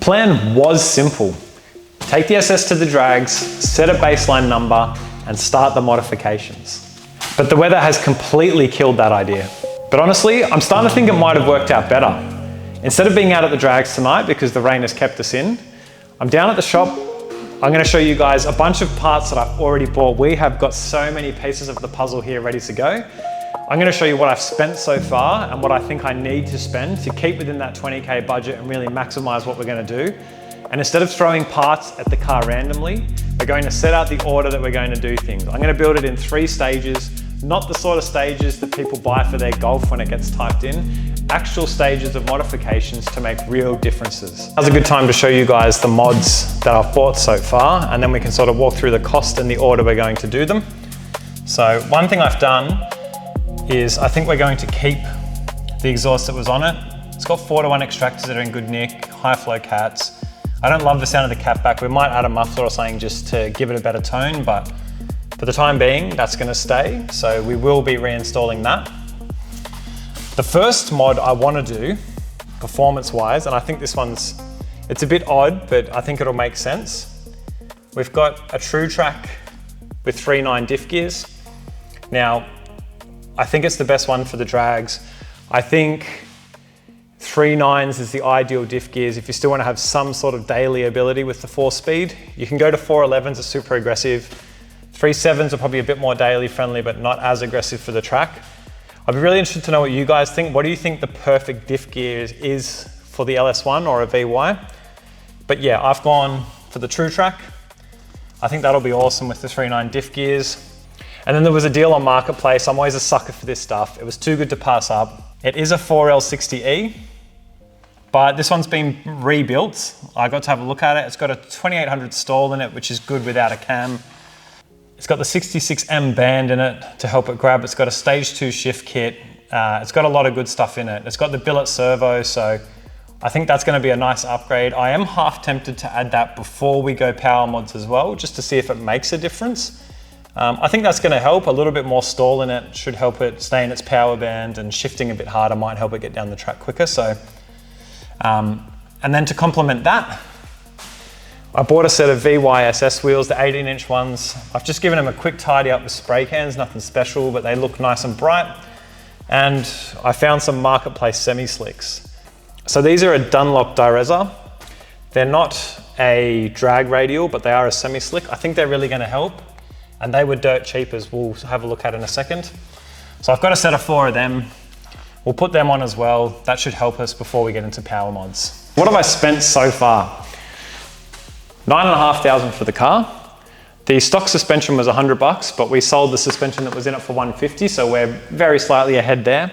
plan was simple. Take the SS to the drags, set a baseline number, and start the modifications. But the weather has completely killed that idea. But honestly, I'm starting to think it might have worked out better. Instead of being out at the drags tonight because the rain has kept us in, I'm down at the shop. I'm going to show you guys a bunch of parts that I've already bought. We have got so many pieces of the puzzle here ready to go. I'm going to show you what I've spent so far and what I think I need to spend to keep within that 20K budget and really maximize what we're going to do. And instead of throwing parts at the car randomly, we're going to set out the order that we're going to do things. I'm going to build it in 3 stages, not the sort of stages that people buy for their Golf when it gets typed in, actual stages of modifications to make real differences. Now's a good time to show you guys the mods that I've bought so far, and then we can sort of walk through the cost and the order we're going to do them. So one thing I've done is I think we're going to keep the exhaust that was on it. It's got 4:1 extractors that are in good nick, high flow cats. I don't love the sound of the cat back. We might add a muffler or something just to give it a better tone, but for the time being, that's gonna stay. So we will be reinstalling that. The first mod I wanna do, performance-wise, and I think this one's, it's a bit odd, but I think it'll make sense. We've got a True Track with 3.9 diff gears. Now, I think it's the best one for the drags. I think 3.9s is the ideal diff gears if you still want to have some sort of daily ability with the 4-speed. You can go to 4.11s, it's super aggressive. 3.7s are probably a bit more daily friendly, but not as aggressive for the track. I'd be really interested to know what you guys think. What do you think the perfect diff gear is for the LS1 or a VY? But yeah, I've gone for the True Track. I think that'll be awesome with the 3.9 diff gears. And then there was a deal on Marketplace. I'm always a sucker for this stuff. It was too good to pass up. It is a 4L60E, but this one's been rebuilt. I got to have a look at it. It's got a 2800 stall in it, which is good without a cam. It's got the 66M band in it to help it grab. It's got a stage 2 shift kit. It's got a lot of good stuff in it. It's got the billet servo, so I think that's gonna be a nice upgrade. I am half tempted to add that before we go power mods as well, just to see if it makes a difference. I think that's gonna help. A little bit more stall in it should help it stay in its power band, and shifting a bit harder might help it get down the track quicker. So, and then to complement that, I bought a set of VYSS wheels, the 18-inch ones. I've just given them a quick tidy up with spray cans, nothing special, but they look nice and bright. And I found some Marketplace semi-slicks. So these are a Dunlop Direza. They're not a drag radial, but they are a semi-slick. I think they're really gonna help. And they were dirt cheap, as we'll have a look at in a second. So I've got a set of 4 of them. We'll put them on as well. That should help us before we get into power mods. What have I spent so far? $9,500 for the car. The stock suspension was $100, but we sold the suspension that was in it for $150, so we're very slightly ahead there.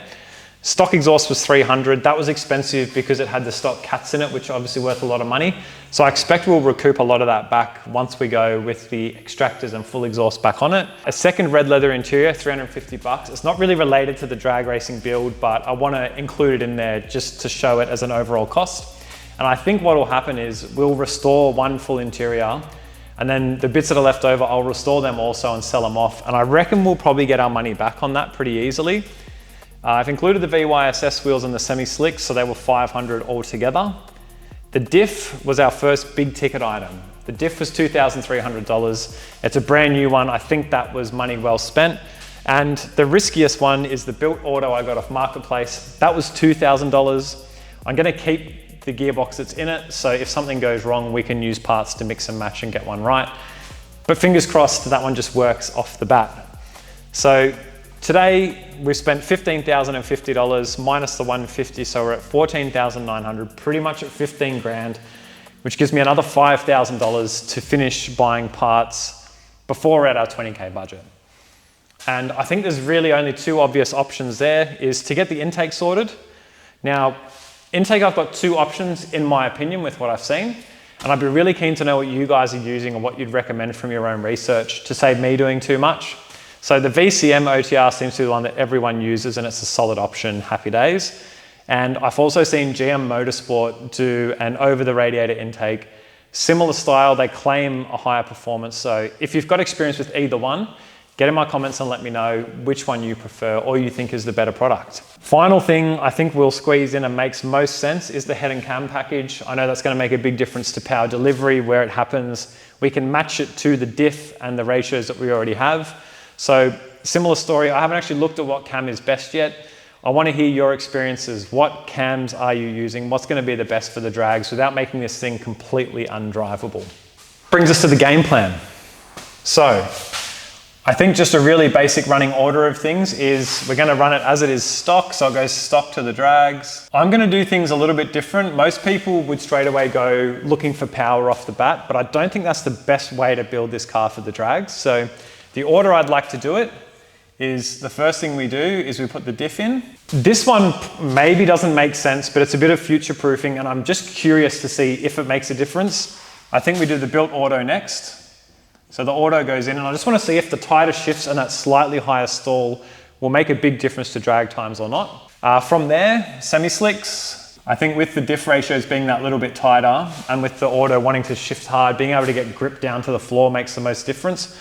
Stock exhaust was $300. That was expensive because it had the stock cats in it, which are obviously worth a lot of money. So I expect we'll recoup a lot of that back once we go with the extractors and full exhaust back on it. A second red leather interior, $350. It's not really related to the drag racing build, but I want to include it in there just to show it as an overall cost. And I think what will happen is we'll restore one full interior, and then the bits that are left over, I'll restore them also and sell them off. And I reckon we'll probably get our money back on that pretty easily. I've included the VYSS wheels and the semi-slicks, so they were $500 altogether. The diff was our first big ticket item. The diff was $2,300. It's a brand new one. I think that was money well spent. And the riskiest one is the built auto I got off Marketplace. That was $2,000. I'm gonna keep the gearbox that's in it, so if something goes wrong, we can use parts to mix and match and get one right. But fingers crossed that one just works off the bat. So today, we spent $15,050 minus the $150, so we're at $14,900, pretty much at 15 grand, which gives me another $5,000 to finish buying parts before we're at our 20K budget. And I think there's really only 2 obvious options there, is to get the intake sorted. Now, intake, I've got 2 options in my opinion with what I've seen, and I'd be really keen to know what you guys are using and what you'd recommend from your own research to save me doing too much. So the VCM OTR seems to be the one that everyone uses, and it's a solid option, happy days. And I've also seen GM Motorsport do an over-the-radiator intake. Similar style, they claim a higher performance. So if you've got experience with either one, Get in my comments and let me know which one you prefer or you think is the better product. Final thing I think we'll squeeze in and makes most sense is the head and cam package. I know that's going to make a big difference to power delivery where it happens. We can match it to the diff and the ratios that we already have. So similar story, I haven't actually looked at what cam is best yet. I want to hear your experiences. What cams are you using? What's going to be the best for the drags without making this thing completely undrivable? Brings us to the game plan. So I think just a really basic running order of things is we're going to run it as it is stock. So it goes stock to the drags. I'm going to do things a little bit different. Most people would straight away go looking for power off the bat, but I don't think that's the best way to build this car for the drags. So the order I'd like to do it is the first thing we do is we put the diff in. This one maybe doesn't make sense, but it's a bit of future proofing and I'm just curious to see if it makes a difference. I think we do the built auto next. So the auto goes in and I just want to see if the tighter shifts and that slightly higher stall will make a big difference to drag times or not. From there, semi-slicks. I think with the diff ratios being that little bit tighter and with the auto wanting to shift hard, being able to get grip down to the floor makes the most difference.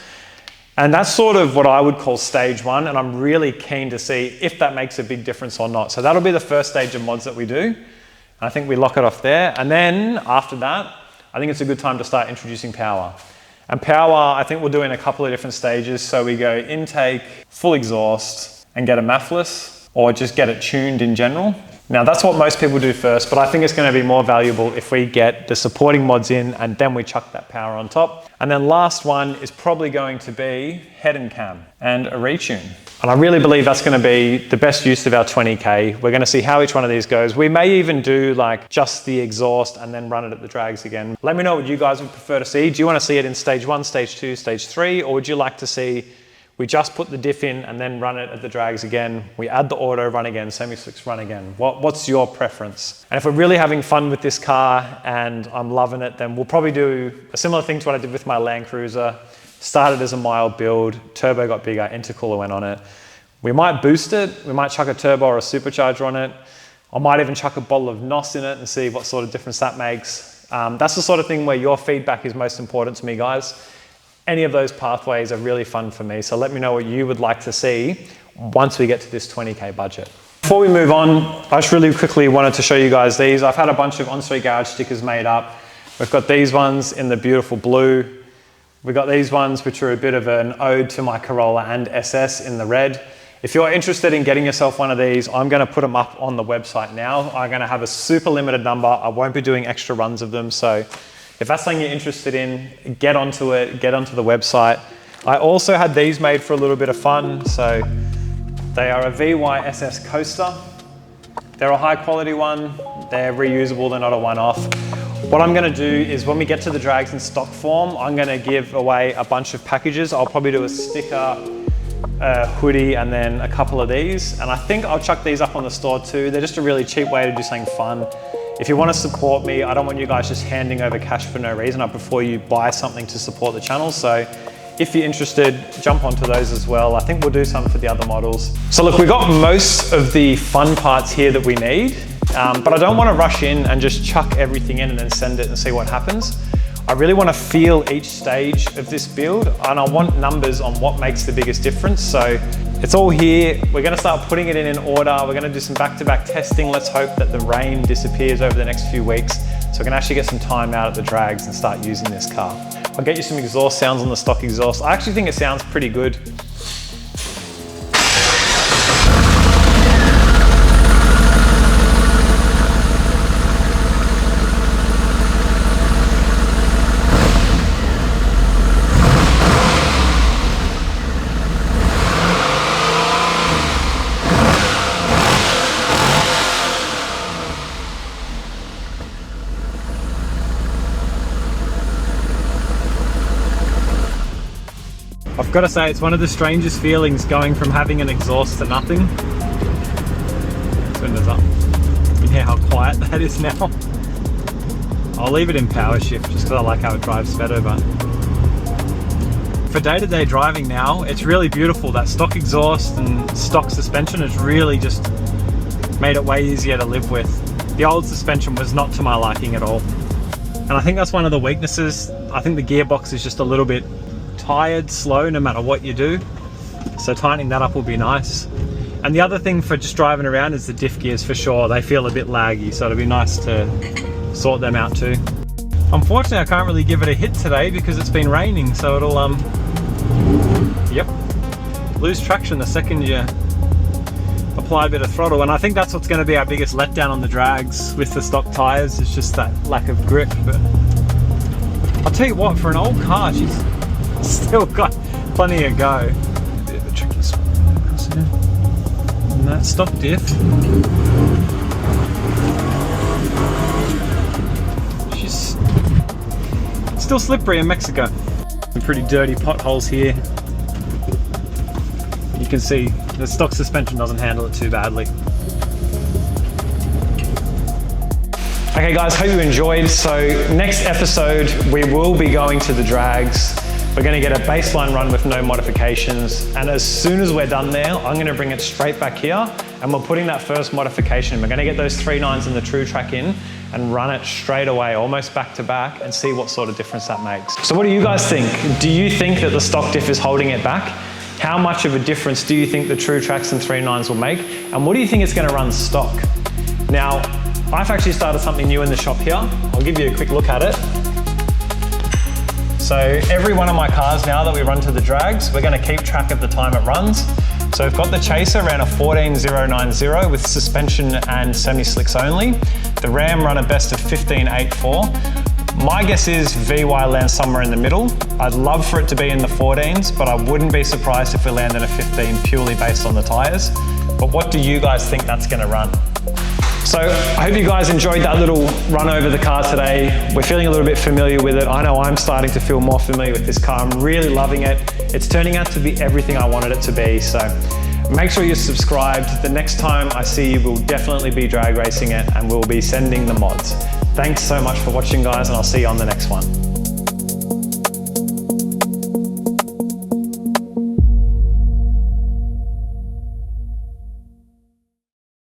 And that's sort of what I would call stage one, and I'm really keen to see if that makes a big difference or not. So that'll be the first stage of mods that we do. I think we lock it off there. And then after that, I think it's a good time to start introducing power. And power, I think we'll do in a couple of different stages. So we go intake, full exhaust, and get a MAFless, or just get it tuned in general. Now that's what most people do first, but I think it's going to be more valuable if we get the supporting mods in and then we chuck that power on top. And then last one is probably going to be head and cam and a retune. And I really believe that's going to be the best use of our 20K. We're going to see how each one of these goes. We may even do like just the exhaust and then run it at the drags again. Let me know what you guys would prefer to see. Do you want to see it in stage 1, stage 2, stage 3, or would you like to see we just put the diff in and then run it at the drags again? We add the auto, run again, semi-slicks, run again. What's your preference? And if we're really having fun with this car and I'm loving it, then we'll probably do a similar thing to what I did with my Land Cruiser. Started as a mild build, turbo got bigger, intercooler went on it. We might boost it, we might chuck a turbo or a supercharger on it. I might even chuck a bottle of NOS in it and see what sort of difference that makes. That's the sort of thing where your feedback is most important to me, guys. Any of those pathways are really fun for me. So let me know what you would like to see once we get to this 20K budget. Before we move on, I just really quickly wanted to show you guys these. I've had a bunch of On-Street Garage stickers made up. We've got these ones in the beautiful blue. We've got these ones which are a bit of an ode to my Corolla and SS in the red. If you're interested in getting yourself one of these, I'm going to put them up on the website now. I'm going to have a super limited number. I won't be doing extra runs of them. So if that's something you're interested in, get onto it, get onto the website. I also had these made for a little bit of fun. So they are a VYSS coaster. They're a high quality one. They're reusable, they're not a one-off. What I'm gonna do is when we get to the drags in stock form, I'm gonna give away a bunch of packages. I'll probably do a sticker, a hoodie, and then a couple of these. And I think I'll chuck these up on the store too. They're just a really cheap way to do something fun. If you want to support me, I don't want you guys just handing over cash for no reason. I prefer you buy something to support the channel. So if you're interested, jump onto those as well. I think we'll do some for the other models. So look, we got most of the fun parts here that we need, but I don't want to rush in and just chuck everything in and then send it and see what happens. I really want to feel each stage of this build and I want numbers on what makes the biggest difference. So it's all here. We're going to start putting it in order. We're going to do some back-to-back testing. Let's hope that the rain disappears over the next few weeks so we can actually get some time out at the drags and start using this car. I'll get you some exhaust sounds on the stock exhaust. I actually think it sounds pretty good. I've got to say, it's one of the strangest feelings going from having an exhaust to nothing. Windows up. You hear how quiet that is now? I'll leave it in power shift just because I like how it drives better, but for day-to-day driving now, it's really beautiful. That stock exhaust and stock suspension has really just made it way easier to live with. The old suspension was not to my liking at all. And I think that's one of the weaknesses. I think the gearbox is just a little bit tired, slow, no matter what you do. So tightening that up will be nice. And the other thing for just driving around is the diff gears for sure. They feel a bit laggy, so it'll be nice to sort them out too. Unfortunately, I can't really give it a hit today because it's been raining, so it'll, lose traction the second you apply a bit of throttle. And I think that's what's going to be our biggest letdown on the drags with the stock tyres, is just that lack of grip. But I'll tell you what, for an old car, she's still got plenty of go. A bit of a tricky spot across here. And that stock diff. She's still slippery in Mexico. Some pretty dirty potholes here. You can see the stock suspension doesn't handle it too badly. Okay guys, hope you enjoyed. So next episode, we will be going to the drags. We're gonna get a baseline run with no modifications. And as soon as we're done there, I'm gonna bring it straight back here and we're putting that first modification. We're gonna get those 3.9s and the true track in and run it straight away, almost back to back, and see what sort of difference that makes. So what do you guys think? Do you think that the stock diff is holding it back? How much of a difference do you think the true tracks and 3.9s will make? And what do you think it's gonna run stock? Now, I've actually started something new in the shop here. I'll give you a quick look at it. So every one of my cars now that we run to the drags, we're gonna keep track of the time it runs. So we've got the Chaser ran a 14.090 with suspension and semi-slicks only. The Ram run a best of 15.84. My guess is VY lands somewhere in the middle. I'd love for it to be in the 14s, but I wouldn't be surprised if we land in a 15 purely based on the tires. But what do you guys think that's gonna run? So I hope you guys enjoyed that little run over the car today. We're feeling a little bit familiar with it. I know I'm starting to feel more familiar with this car. I'm really loving it. It's turning out to be everything I wanted it to be. So make sure you're subscribed. The next time I see you, we'll definitely be drag racing it and we'll be sending the mods. Thanks so much for watching guys, and I'll see you on the next one.